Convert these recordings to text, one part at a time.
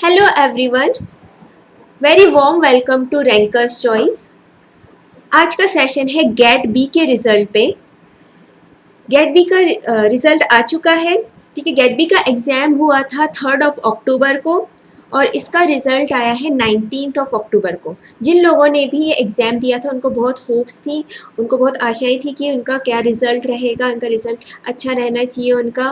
Hello everyone, very warm welcome to Rankers Choice. आज का session है गेट बी के रिजल्ट पे। गेट बी का रिजल्ट आ चुका है। ठीक है, गेट बी का एग्ज़ाम हुआ था 3 अक्टूबर को और इसका रिज़ल्ट आया है 19 अक्टूबर को। जिन लोगों ने भी ये एग्ज़ाम दिया था उनको बहुत होप्स थी, उनको बहुत आशाएं थी कि उनका क्या रिज़ल्ट रहेगा, उनका रिज़ल्ट अच्छा रहना चाहिए, उनका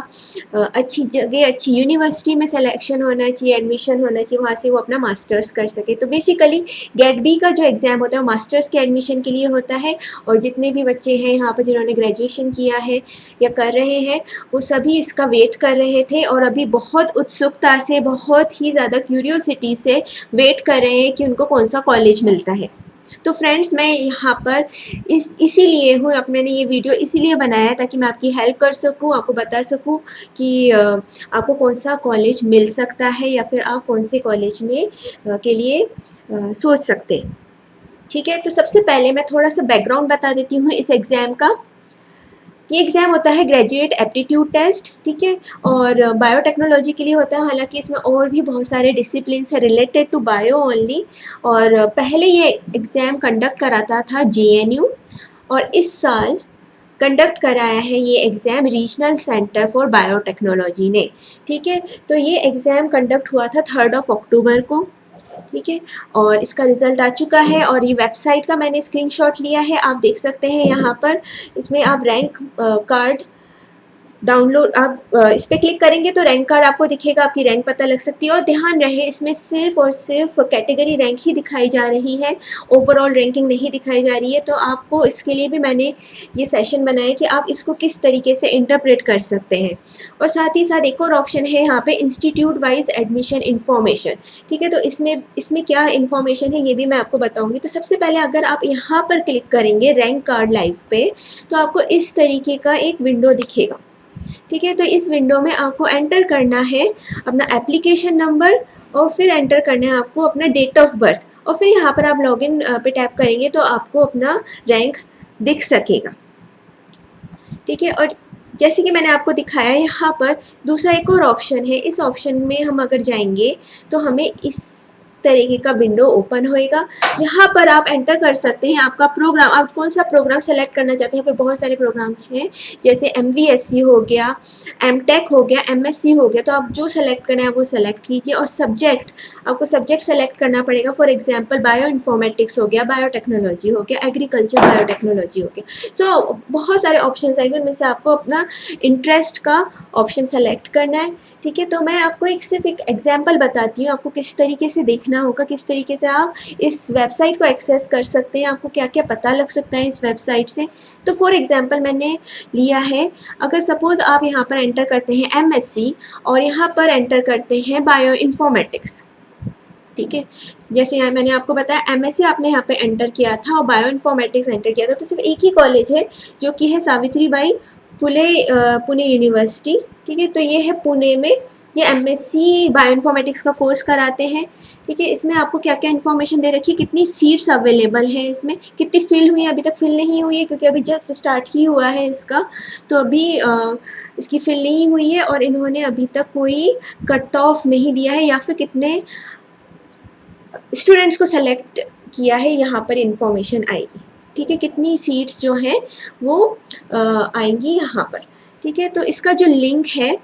अच्छी जगह अच्छी यूनिवर्सिटी में सिलेक्शन होना चाहिए, एडमिशन होना चाहिए, वहाँ से वो अपना मास्टर्स कर सके। तो बेसिकली गेट बी का जो एग्ज़ाम होता है वो मास्टर्स के एडमिशन के लिए होता है और जितने भी बच्चे हैं यहाँ पर जिन्होंने ग्रेजुएशन किया है या कर रहे हैं वो सभी इसका वेट कर रहे थे और अभी बहुत उत्सुकता से, बहुत ही ज़्यादा क्यूरियोसिटी से वेट कर रहे हैं कि उनको कौन सा कॉलेज मिलता है। तो फ्रेंड्स, मैं यहाँ पर इसीलिए हूँ, मैंने ये वीडियो इसीलिए बनाया ताकि मैं आपकी हेल्प कर सकूँ, आपको बता सकूँ कि आपको कौन सा कॉलेज मिल सकता है या फिर आप कौन से कॉलेज में के लिए सोच सकते हैं। ठीक है, तो सबसे पहले मैं थोड़ा सा बैकग्राउंड बता देती हूँ इस एग्ज़ाम का। ये एग्ज़ाम होता है ग्रेजुएट एप्टीट्यूड टेस्ट, ठीक है, और बायोटेक्नोलॉजी के लिए होता है। हालांकि इसमें और भी बहुत सारे डिसिप्लिन है रिलेटेड टू बायो ओनली। और पहले ये एग्ज़ाम कंडक्ट कराता था JNU और इस साल कंडक्ट कराया है ये exam regional centre for biotechnology ने। ठीक है, तो ये एग्ज़ाम कंडक्ट हुआ था 3 अक्टूबर को। ठीक है, और इसका रिज़ल्ट आ चुका है और ये वेबसाइट का मैंने स्क्रीनशॉट लिया है, आप देख सकते हैं यहाँ पर। इसमें आप रैंक कार्ड डाउनलोड, आप इस पर क्लिक करेंगे तो रैंक कार्ड आपको दिखेगा, आपकी रैंक पता लग सकती है। और ध्यान रहे, इसमें सिर्फ और सिर्फ कैटेगरी रैंक ही दिखाई जा रही है, ओवरऑल रैंकिंग नहीं दिखाई जा रही है। तो आपको इसके लिए भी मैंने ये सेशन बनाया कि आप इसको किस तरीके से इंटरप्रेट कर सकते हैं। और साथ ही साथ एक और ऑप्शन है यहाँ पे, इंस्टीट्यूट वाइज एडमिशन इन्फॉर्मेशन। ठीक है, तो इसमें क्या इन्फॉर्मेशन है ये भी मैं आपको बताऊँगी। तो सबसे पहले अगर आप यहाँ पर क्लिक करेंगे रैंक कार्ड लाइव पे तो आपको इस तरीके का एक विंडो दिखेगा। ठीक है, तो इस विंडो में आपको एंटर करना है अपना एप्लीकेशन नंबर और फिर एंटर करना है आपको अपना डेट ऑफ बर्थ और फिर यहाँ पर आप लॉगिन पे टैप करेंगे तो आपको अपना रैंक दिख सकेगा। ठीक है, और जैसे कि मैंने आपको दिखाया यहाँ पर दूसरा एक और ऑप्शन है। इस ऑप्शन में हम अगर जाएंगे तो हमें इस तरीके का विंडो ओपन होएगा। यहाँ पर आप एंटर कर सकते हैं आपका प्रोग्राम, आप कौन सा प्रोग्राम सेलेक्ट करना चाहते हैं। यहाँ पर बहुत सारे प्रोग्राम हैं जैसे MVSC हो गया, MTech हो गया, MSc हो गया। तो आप जो सेलेक्ट करना है वो सेलेक्ट कीजिए। और सब्जेक्ट, आपको सब्जेक्ट सेलेक्ट करना पड़ेगा। फॉर एग्जाम्पल बायो इन्फॉर्मेटिक्स हो गया, बायोटेक्नोलॉजी हो गया, एग्रीकल्चर बायोटेक्नोलॉजी हो गया। सो बहुत सारे ऑप्शन आएंगे, उनमें से आपको अपना इंटरेस्ट का ऑप्शन सेलेक्ट करना है। ठीक है, तो मैं आपको सिर्फ एक एग्जाम्पल बताती हूँ आपको किस तरीके से देखना होगा, किस तरीके से आप इस वेबसाइट को एक्सेस कर सकते हैं, आपको क्या क्या पता लग सकता है इस वेबसाइट से। तो फॉर एग्जाम्पल मैंने लिया है, अगर सपोज आप यहाँ पर एंटर करते हैं MSc और यहाँ पर एंटर करते हैं बायो इन्फॉर्मेटिक्स। ठीक है, जैसे यहाँ मैंने आपको बताया MSc आपने यहाँ पे एंटर किया था और बायो इन्फॉर्मेटिक्स एंटर किया था, तो सिर्फ एक ही कॉलेज है जो कि है सावित्रीबाई पुणे यूनिवर्सिटी। ठीक है, तो ये है पुणे में, ये MSc बायो इन्फॉर्मेटिक्स का कोर्स कराते हैं। ठीक है, इसमें आपको क्या क्या इन्फॉर्मेशन दे रखी है, कितनी सीट्स अवेलेबल हैं, इसमें कितनी फिल हुई है, अभी तक फिल नहीं हुई है क्योंकि अभी जस्ट स्टार्ट ही हुआ है इसका। तो अभी इसकी फिल नहीं हुई है और इन्होंने अभी तक कोई कट ऑफ नहीं दिया है या फिर कितने स्टूडेंट्स को सेलेक्ट किया है, यहाँ पर इंफॉर्मेशन आएगी। ठीक है, कितनी सीट्स जो हैं वो आएंगी यहाँ पर। ठीक है, तो इसका जो लिंक है,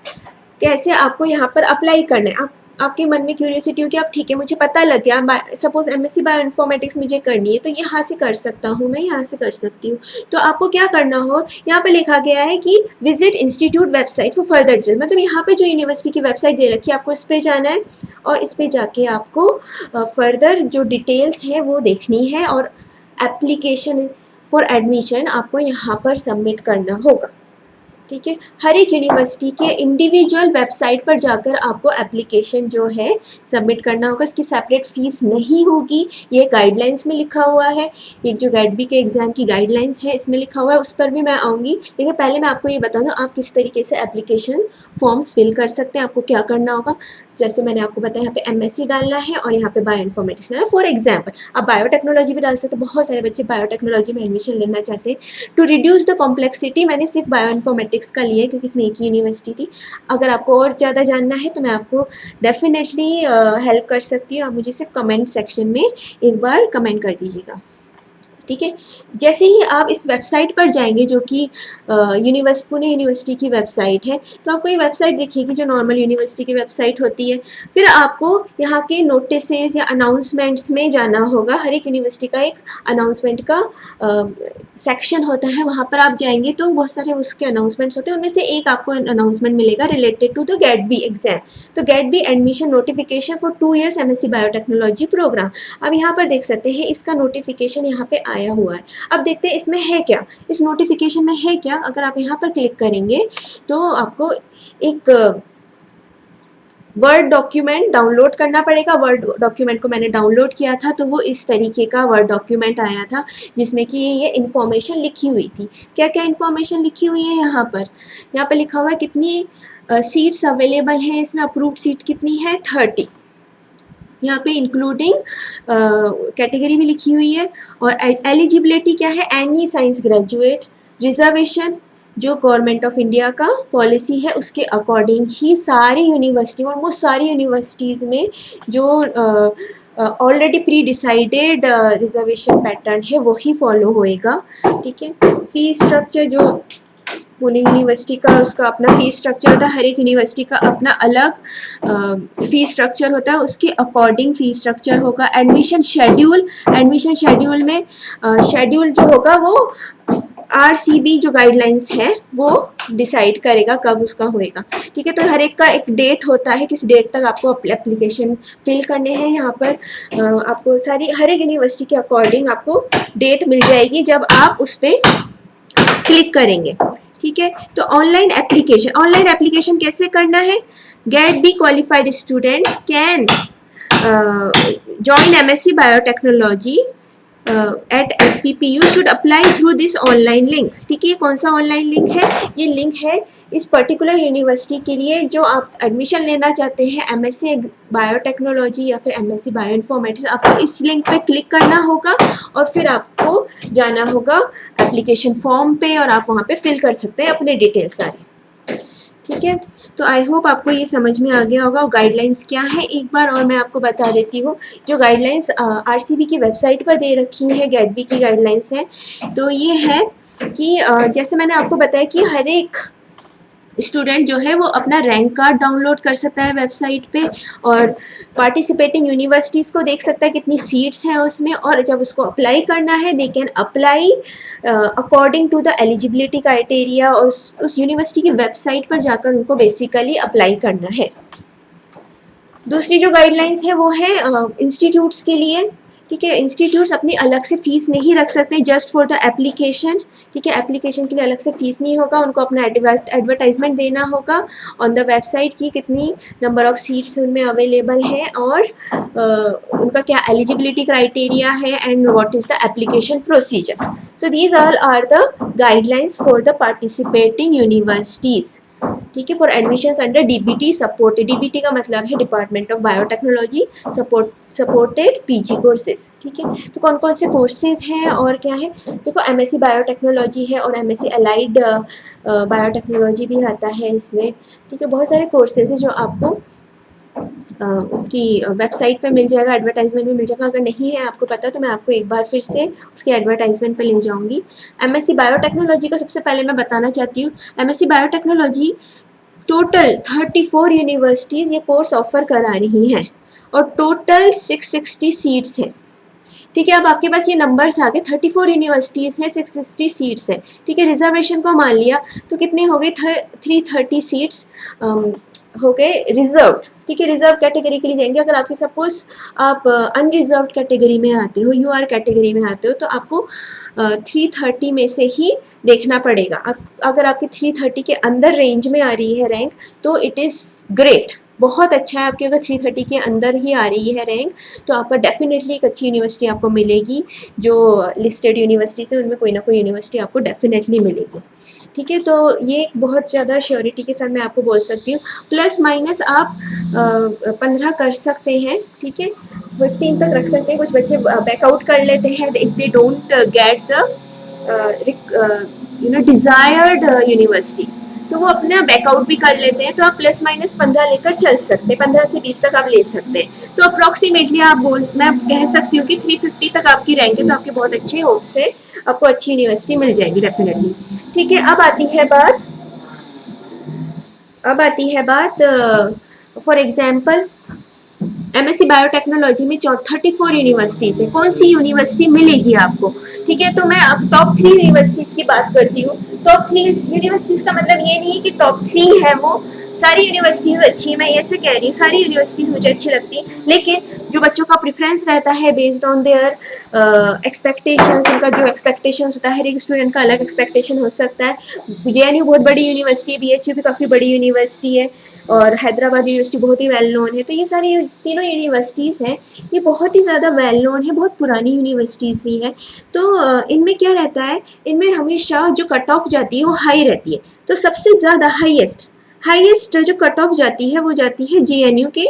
कैसे आपको यहाँ पर अप्लाई करना है, आपके मन में क्यूरियोसिटी हो कि आप ठीक है मुझे पता लग गया, सपोज MSc बायो इन्फॉर्मेटिक्स मुझे करनी है तो यहाँ से कर सकता हूँ, मैं यहाँ से कर सकती हूँ। तो आपको क्या करना हो, यहाँ पे लिखा गया है कि visit institute website for further detail, मतलब यहाँ पे जो यूनिवर्सिटी की वेबसाइट दे रखी है आपको इस पर जाना है और इस पर जाके आपको फर्दर जो डिटेल्स है वो देखनी है और एप्लीकेशन फॉर एडमिशन आपको यहाँ पर सबमिट करना होगा। ठीक है, हर एक यूनिवर्सिटी के इंडिविजुअल वेबसाइट पर जाकर आपको एप्लीकेशन जो है सबमिट करना होगा। इसकी सेपरेट फीस नहीं होगी, ये गाइडलाइंस में लिखा हुआ है। एक जो गेट बी के एग्ज़ाम की गाइडलाइंस है इसमें लिखा हुआ है, उस पर भी मैं आऊँगी। लेकिन पहले मैं आपको ये बता दूँ आप किस तरीके से एप्लीकेशन फॉर्म्स फिल कर सकते हैं, आपको क्या करना होगा। जैसे मैंने आपको बताया यहाँ पे एमएससी डालना है और यहाँ पे बायो इन्फॉर्मेटिक्स डालना है। फॉर एग्जाम्पल आप बायोटेक्नोलॉजी भी डाल सकते हो, बहुत सारे बच्चे बायोटेक्नोलॉजी में एडमिशन लेना चाहते हैं। टू रिड्यूस द कॉम्प्लेक्सिटी मैंने सिर्फ बायो इन्फॉर्मेटिक्स का लिया है क्योंकि इसमें एक ही यूनिवर्सिटी थी। अगर आपको और ज़्यादा जानना है तो मैं आपको डेफिनेटली हेल्प कर सकती हूँ। आप मुझे सिर्फ कमेंट सेक्शन में एक बार कमेंट कर दीजिएगा, ठीक है। जैसे ही आप इस वेबसाइट पर जाएंगे जो कि पुणे यूनिवर्सिटी की वेबसाइट है, तो आपको ये वेबसाइट दिखेगी जो नॉर्मल यूनिवर्सिटी की वेबसाइट होती है। फिर आपको यहाँ के नोटिसेज या अनाउंसमेंट्स में जाना होगा। हर एक यूनिवर्सिटी का एक अनाउंसमेंट का सेक्शन होता है, वहाँ पर आप जाएंगे तो बहुत सारे उसके अनाउंसमेंट्स होते हैं। उनमें से एक आपको अनाउंसमेंट मिलेगा related to the GATE B exam. तो GATE B admission notification for 2 years MSc biotechnology programme. अब यहाँ पर देख सकते हैं इसका नोटिफिकेशन यहाँ पे आया हुआ है। अब देखते हैं इसमें है क्या, इस नोटिफिकेशन में है क्या। अगर आप यहाँ पर क्लिक करेंगे तो आपको एक वर्ड डॉक्यूमेंट डाउनलोड करना पड़ेगा। वर्ड डॉक्यूमेंट को मैंने डाउनलोड किया था तो वो इस तरीके का वर्ड डॉक्यूमेंट आया था जिसमें कि ये इन्फॉर्मेशन लिखी हुई थी। क्या क्या इन्फॉर्मेशन लिखी हुई है यहाँ पर लिखा हुआ है कितनी सीट्स अवेलेबल हैं इसमें। अप्रूव्ड सीट कितनी है 30। यहाँ पे इंक्लूडिंग कैटेगरी भी लिखी हुई है। और एलिजिबिलिटी क्या है, एनी साइंस ग्रेजुएट। रिजर्वेशन जो गवर्नमेंट ऑफ इंडिया का पॉलिसी है उसके अकॉर्डिंग ही सारी यूनिवर्सिटी और वो सारी यूनिवर्सिटीज़ में जो already pre decided reservation pattern है वही फॉलो होएगा, ठीक है। फीस स्ट्रक्चर जो पुणे यूनिवर्सिटी का उसका अपना फीस स्ट्रक्चर होता है, हर एक यूनिवर्सिटी का अपना अलग फीस स्ट्रक्चर होता है, उसके अकॉर्डिंग फीस स्ट्रक्चर होगा। एडमिशन शेड्यूल में शेड्यूल जो होगा वो आरसीबी जो गाइडलाइंस है वो डिसाइड करेगा कब उसका होएगा, ठीक है। तो हर एक का एक डेट होता है, किस डेट तक आपको एप्लीकेशन फिल करने हैं। यहाँ पर आपको सारी हर एक यूनिवर्सिटी के अकॉर्डिंग आपको डेट मिल जाएगी जब आप उस पर क्लिक करेंगे, ठीक है। तो ऑनलाइन एप्लीकेशन कैसे करना है। GAT B qualified students can join MSc Biotechnology at SPPU should apply through this online link, ठीक है। ये कौन सा ऑनलाइन लिंक है, ये लिंक है इस पर्टिकुलर यूनिवर्सिटी के लिए जो आप एडमिशन लेना चाहते हैं एमएससी बायोटेक्नोलॉजी या फिर एमएससी बायो इन्फॉर्मेटिक्स। आपको इस लिंक पे क्लिक करना होगा और फिर आपको जाना होगा एप्लीकेशन फॉर्म पे और आप वहाँ पे फिल कर सकते हैं अपने डिटेल्स सारे, ठीक है। तो आई होप आपको ये समझ में आ गया होगा। गाइडलाइंस क्या है एक बार और मैं आपको बता देती हूँ। जो गाइडलाइंस आरसीबी की वेबसाइट पर दे रखी है गेट बी की गाइडलाइंस है, तो ये है कि जैसे मैंने आपको बताया कि हर एक स्टूडेंट जो है वो अपना रैंक कार्ड डाउनलोड कर सकता है वेबसाइट पे और पार्टिसिपेटिंग यूनिवर्सिटीज़ को देख सकता है कितनी सीट्स हैं उसमें। और जब उसको अप्लाई करना है they can apply according to the eligibility criteria और उस यूनिवर्सिटी की वेबसाइट पर जाकर उनको बेसिकली अप्लाई करना है। दूसरी जो गाइडलाइंस है वो है इंस्टीट्यूट्स के लिए, ठीक है। इंस्टीट्यूट्स अपनी अलग से फ़ीस नहीं रख सकते जस्ट फॉर द एप्लीकेशन, ठीक है। एप्लीकेशन के लिए अलग से फ़ीस नहीं होगा, उनको अपना एडवर्टाइजमेंट देना होगा ऑन द वेबसाइट की कितनी नंबर ऑफ़ सीट्स उनमें अवेलेबल है और उनका क्या एलिजिबिलिटी क्राइटेरिया है and what is the application procedure. So these all are the guidelines for the participating universities, ठीक है, for admissions under DBT supported. DBT का मतलब है department of biotechnology supported PG courses, ठीक है। तो कौन कौन से कोर्सेज हैं और क्या है, देखो एमएससी बायोटेक्नोलॉजी है और एमएससी अलाइड बायोटेक्नोलॉजी भी आता है इसमें, ठीक है। बहुत सारे कोर्सेज हैं जो आपको उसकी वेबसाइट पे मिल जाएगा, एडवर्टाइजमेंट में मिल जाएगा। अगर नहीं है आपको पता तो मैं आपको एक बार फिर से उसके एडवर्टाइजमेंट पे ले जाऊंगी। एमएससी बायोटेक्नोलॉजी का सबसे पहले मैं बताना चाहती हूँ, एमएससी बायोटेक्नोलॉजी टोटल 34 यूनिवर्सिटीज़ ये कोर्स ऑफर करा रही हैं और टोटल 660 सीट्स हैं, ठीक है। अब आपके पास ये नंबर्स आ गए, 34 यूनिवर्सिटीज़ हैं, 660 सीट्स हैं, ठीक है। रिजर्वेशन को मान लिया तो कितने हो गए, 330 सीट्स हो गए रिजर्व, ठीक है। रिजर्व कैटेगरी के लिए जाएंगे। अगर आपकी सपोज आप अनरिजर्व कैटेगरी में आते हो, यूआर कैटेगरी में आते हो, तो आपको 330 में से ही देखना पड़ेगा। अगर आपकी 330 के अंदर रेंज में आ रही है रैंक तो इट इज़ ग्रेट, बहुत अच्छा है। आपकी अगर 330 के अंदर ही आ रही है रैंक तो आपका डेफिनेटली एक अच्छी यूनिवर्सिटी आपको मिलेगी। जो लिस्टेड यूनिवर्सिटीज़ हैं उनमें कोई ना कोई यूनिवर्सिटी आपको डेफिनेटली मिलेगी, ठीक है, तो ये बहुत ज़्यादा श्योरिटी के साथ मैं आपको बोल सकती हूँ। प्लस माइनस आप 15 कर सकते हैं, ठीक है, 15 तक रख सकते हैं। कुछ बच्चे बैकआउट कर लेते हैं if they don't get the desired university, तो वो अपना बैकआउट भी कर लेते हैं। तो आप प्लस माइनस 15 लेकर चल सकते हैं, 15 से 20 तक आप ले सकते हैं। तो अप्रॉक्सीमेटली मैं कह सकती हूँ कि 350 तक आपकी रैंक है, तो आपके बहुत अच्छे होप से आपको अच्छी यूनिवर्सिटी मिल जाएगी डेफिनेटली। ठीक है, अब आती है बात फॉर एग्जाम्पल एमएससी बायोटेक्नोलॉजी में 34 यूनिवर्सिटीज़ है। कौन सी यूनिवर्सिटी मिलेगी आपको? ठीक है, तो मैं अब टॉप 3 यूनिवर्सिटीज़ की बात करती हूँ। टॉप 3 यूनिवर्सिटीज़ का मतलब ये नहीं है कि टॉप 3 है वो, सारी यूनिवर्सिटीज़ अच्छी है, मैं ऐसे कह रही हूँ सारी यूनिवर्सिटीज़ मुझे अच्छी लगती है, लेकिन जो बच्चों का प्रेफरेंस रहता है बेस्ड ऑन देयर एक्सपेक्टेशंस, उनका जो एक्सपेक्टेशंस होता है, हर एक स्टूडेंट का अलग एक्सपेक्टेशन हो सकता है। जेएनयू बहुत बड़ी यूनिवर्सिटी है, बीएचयू भी काफ़ी बड़ी यूनिवर्सिटी है, और हैदराबाद यूनिवर्सिटी बहुत ही वेल नोन है। तो ये सारी तीनों यूनिवर्सिटीज़ हैं, ये बहुत ही ज़्यादा वेल नोन है, बहुत पुरानी यूनिवर्सिटीज़ भी हैं। तो इनमें क्या रहता है, इनमें हमेशा जो कट ऑफ जाती है वो हाई रहती है। तो सबसे ज़्यादा हाईएस्ट जो कट ऑफ जाती है वो जाती है जेएनयू के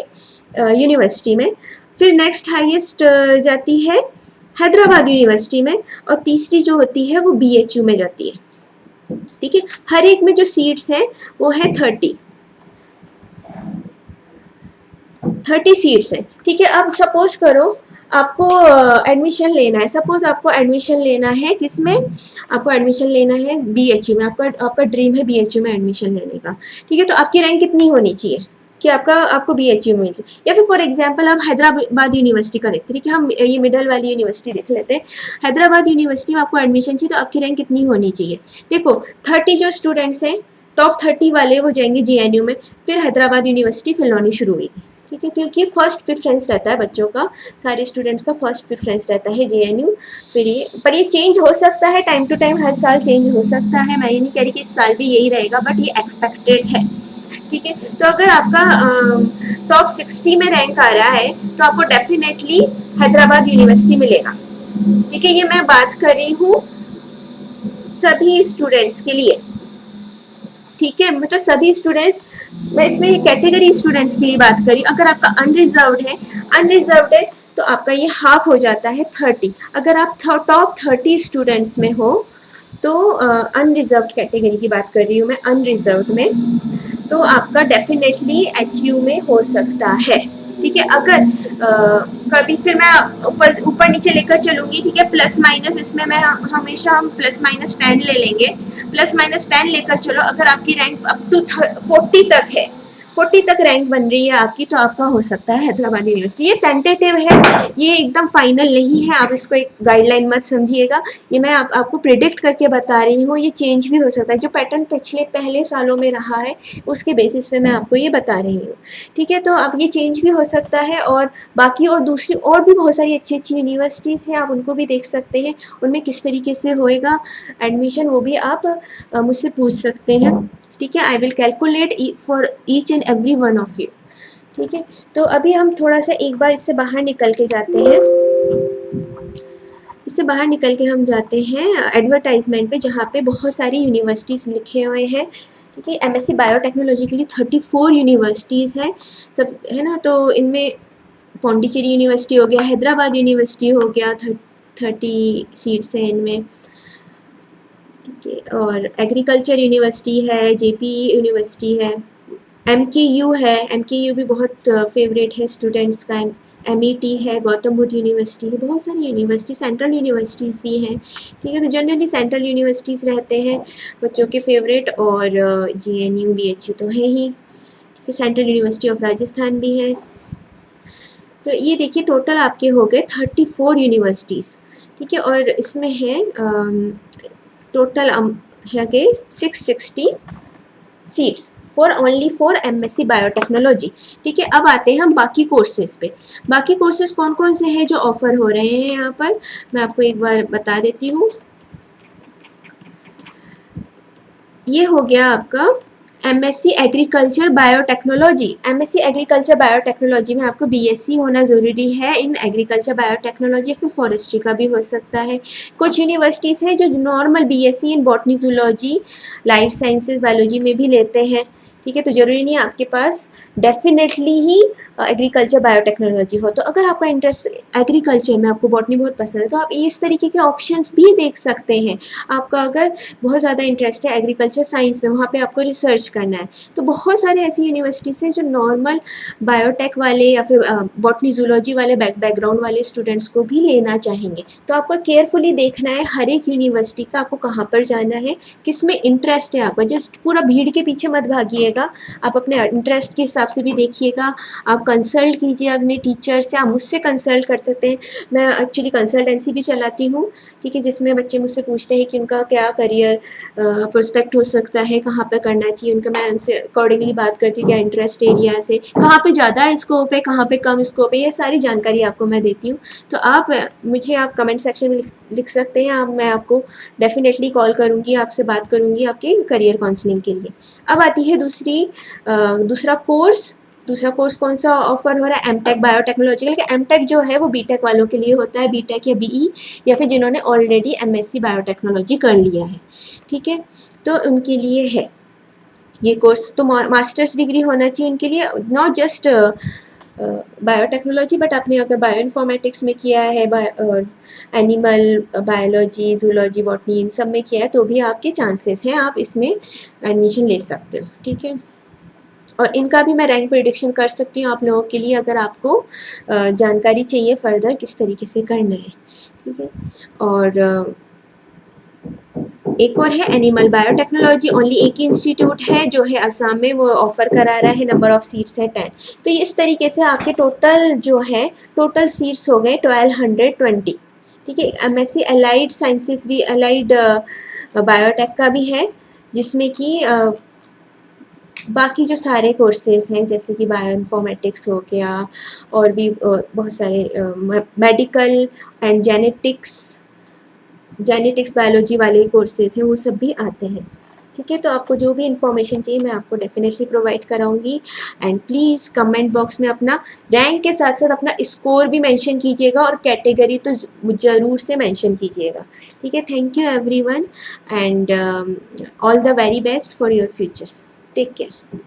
यूनिवर्सिटी में, फिर नेक्स्ट हाईएस्ट जाती है हैदराबाद यूनिवर्सिटी में, और तीसरी जो होती है वो बीएचयू में जाती है। ठीक है, हर एक में जो सीट्स हैं वो है 30 सीट्स हैं। ठीक है, अब सपोज करो आपको एडमिशन लेना है, सपोज आपको एडमिशन लेना है किसमें, आपको एडमिशन लेना है बीएचयू में, आपका ड्रीम है बीएचयू में एडमिशन लेने का। ठीक है, तो आपकी रैंक कितनी होनी चाहिए कि आपको बीएचयू में चाहिए, या फिर फॉर एग्जांपल हम हैदराबाद यूनिवर्सिटी का देखते हैं। ठीक है, हम ये मिडल वाली यूनिवर्सिटी देख लेते हैं। हैदराबाद यूनिवर्सिटी में आपको एडमिशन चाहिए, तो आपकी रैंक कितनी होनी चाहिए? देखो 30 जो स्टूडेंट्स हैं, टॉप 30 वाले वो जाएंगे जेएनयू में, फिर हैदराबाद यूनिवर्सिटी फिलौनी शुरू हुई। ठीक है, क्योंकि फर्स्ट प्रेफरेंस रहता है बच्चों का, सारे स्टूडेंट्स का फर्स्ट प्रेफरेंस रहता है जेएनयू। फिर ये चेंज हो सकता है टाइम टू टाइम, हर साल चेंज हो सकता है, मैं ये नहीं कह रही कि इस साल भी यही रहेगा, बट ये एक्सपेक्टेड है। ठीक है, तो अगर आपका टॉप 60 में रैंक आ रहा है तो आपको डेफिनेटली हैदराबाद यूनिवर्सिटी मिलेगा। ठीक है, ये मैं बात कर रही हूँ सभी स्टूडेंट्स के लिए। ठीक है, मतलब सभी स्टूडेंट्स, मैं इसमें कैटेगरी स्टूडेंट्स के लिए बात करी। अगर आपका अनरिजर्व्ड है तो आपका ये हाफ हो जाता है 30। अगर आप टॉप 30 स्टूडेंट्स में हो तो अनरिजर्व्ड कैटेगरी की बात कर रही हूँ मैं, अनरिजर्व्ड में, तो आपका डेफिनेटली एचयू में हो सकता है। ठीक है, अगर कभी फिर मैं ऊपर नीचे लेकर चलूंगी। ठीक है, प्लस माइनस इसमें मैं हमेशा हम प्लस माइनस 10 ले लेंगे, प्लस माइनस 10 लेकर चलो। अगर आपकी रैंक अप टू 40 तक है, 40 तक रैंक बन रही है आपकी, तो आपका हो सकता है हैदराबाद यूनिवर्सिटी। ये टेंटेटिव है, ये एकदम फाइनल नहीं है, आप इसको एक गाइडलाइन मत समझिएगा। ये मैं आपको प्रिडिक्ट करके बता रही हूँ, ये चेंज भी हो सकता है। जो पैटर्न पहले सालों में रहा है उसके बेसिस पे मैं आपको ये बता रही हूँ। ठीक है, तो अब ये चेंज भी हो सकता है, और बाकी और दूसरी और भी बहुत सारी अच्छी अच्छी यूनिवर्सिटीज़ हैं, आप उनको भी देख सकते हैं। उनमें किस तरीके से होएगा एडमिशन, वो भी आप मुझसे पूछ सकते हैं। ठीक है, I will calculate for each and every one of you. ठीक है, तो अभी हम थोड़ा सा एक बार इससे बाहर निकल के जाते हैं, इससे बाहर निकल के हम जाते हैं एडवर्टाइजमेंट पे, जहाँ पे बहुत सारी यूनिवर्सिटीज़ लिखे हुए हैं। ठीक है, एमएससी बायोटेक्नोलॉजी के लिए 34 यूनिवर्सिटीज़ हैं सब, है ना। तो इनमें पौंडीचेरी यूनिवर्सिटी हो गया, हैदराबाद यूनिवर्सिटी हो गया, 30 सीट्स हैं इनमें। ठीक है, और एग्रीकल्चर यूनिवर्सिटी है, जेपी यूनिवर्सिटी है, एमकेयू है, एमकेयू भी बहुत फेवरेट है स्टूडेंट्स का, एमईटी है, गौतम बुद्ध यूनिवर्सिटी है, बहुत सारी यूनिवर्सिटी, सेंट्रल यूनिवर्सिटीज़ भी हैं। ठीक है, तो जनरली सेंट्रल यूनिवर्सिटीज़ रहते हैं बच्चों के फेवरेट, और जेएनयू बीएचयू तो है ही। ठीक है, सेंट्रल यूनिवर्सिटी ऑफ राजस्थान भी है। तो ये देखिए टोटल आपके हो गए 34 यूनिवर्सिटीज़। ठीक है, और इसमें है टोटल है के 660 सीट्स फॉर एमएससी बायोटेक्नोलॉजी। ठीक है, अब आते हैं हम बाकी कोर्सेज पे। बाकी कोर्सेज कौन कौन से हैं जो ऑफर हो रहे हैं यहाँ पर, मैं आपको एक बार बता देती हूँ। ये हो गया आपका MSc agriculture biotechnology. MSc agriculture biotechnology में आपको बीएससी होना ज़रूरी है इन एग्रीकल्चर बायोटेक्नोलॉजी, फिर फॉरेस्ट्री का भी हो सकता है। कुछ यूनिवर्सिटीज़ हैं जो normal BSc in botany, zoology, life sciences, biology में भी लेते हैं। ठीक है, तो ज़रूरी नहीं है आपके पास डेफिनेटली ही एग्रीकल्चर बायोटेक्नोलॉजी हो। तो अगर आपका इंटरेस्ट एग्रीकल्चर में, आपको बॉटनी बहुत पसंद है, तो आप इस तरीके के ऑप्शंस भी देख सकते हैं। आपका अगर बहुत ज़्यादा इंटरेस्ट है एग्रीकल्चर साइंस में, वहाँ पे आपको रिसर्च करना है, तो बहुत सारे ऐसी यूनिवर्सिटीज़ हैं जो नॉर्मल बायोटेक वाले या फिर बॉटनी, जूलॉजी वाले बैकग्राउंड वाले स्टूडेंट्स को भी लेना चाहेंगे। तो आपको केयरफुली देखना है हर एक यूनिवर्सिटी का, आपको कहाँ पर जाना है, किस में इंटरेस्ट है आपका। जस्ट पूरा भीड़ के पीछे मत भागिएगा, आप अपने इंटरेस्ट के हिसाब से भी देखिएगा। आप कंसल्ट कीजिए अपने टीचर से, आप मुझसे कंसल्ट कर सकते हैं। मैं एक्चुअली कंसल्टेंसी भी चलाती हूँ, ठीक है, जिसमें बच्चे मुझसे पूछते हैं कि उनका क्या करियर प्रोस्पेक्ट हो सकता है, कहाँ पर करना चाहिए उनका। मैं उनसे अकॉर्डिंगली बात करती हूँ, क्या इंटरेस्ट एरिया से, कहाँ पे ज़्यादा स्कोप है, कहाँ पे कम स्कोप है, ये सारी जानकारी आपको मैं देती हूँ। तो आप मुझे आप कमेंट सेक्शन में लिख सकते हैं। मैं आपको डेफिनेटली कॉल करूँगी, आपसे बात करूँगी आपके करियर काउंसलिंग के लिए। अब आती है दूसरा कोर्स कौन सा ऑफर हो रहा है, एमटेक बायोटेक्नोलॉजिकल के। एमटेक जो है वो बीटेक वालों के लिए होता है, बीटेक या बीई, या फिर जिन्होंने ऑलरेडी एमएससी बायोटेक्नोलॉजी कर लिया है, ठीक है, तो उनके लिए है ये कोर्स। तो मास्टर्स डिग्री होना चाहिए इनके लिए, नॉट जस्ट बायोटेक्नोलॉजी, बट आपने अगर बायो इन्फॉर्मेटिक्स में किया है, एनिमल बायोलॉजी, जूलॉजी, बॉटनी, इन सब में किया है, तो भी आपके चांसेस हैं, आप इसमें एडमिशन ले सकते हो, ठीक है। और इनका भी मैं रैंक प्रेडिक्शन कर सकती हूँ आप लोगों के लिए, अगर आपको जानकारी चाहिए फर्दर किस तरीके से करना है, ठीक है। और एक और है एनिमल बायोटेक्नोलॉजी, ओनली एक ही इंस्टीट्यूट है जो है असम में, वो ऑफर करा रहा है, नंबर ऑफ सीट्स है 10। तो इस तरीके से आपके टोटल सीट्स हो गए 1220, ठीक है। एमएससी अलाइड साइंसेस भी, अलाइड बायोटेक का भी है, जिसमें कि बाकी जो सारे कोर्सेज हैं जैसे कि बायो इन्फॉर्मेटिक्स हो गया, और भी बहुत सारे मेडिकल एंड जेनेटिक्स बायोलॉजी वाले कोर्सेज हैं, वो सब भी आते हैं, ठीक है। तो आपको जो भी इन्फॉर्मेशन चाहिए मैं आपको डेफिनेटली प्रोवाइड कराऊंगी। एंड प्लीज़ कमेंट बॉक्स में अपना रैंक के साथ साथ अपना स्कोर भी मेंशन कीजिएगा, और कैटेगरी तो ज़रूर से मेंशन कीजिएगा, ठीक है। Thank you everyone, and all the very best for your future. Take care.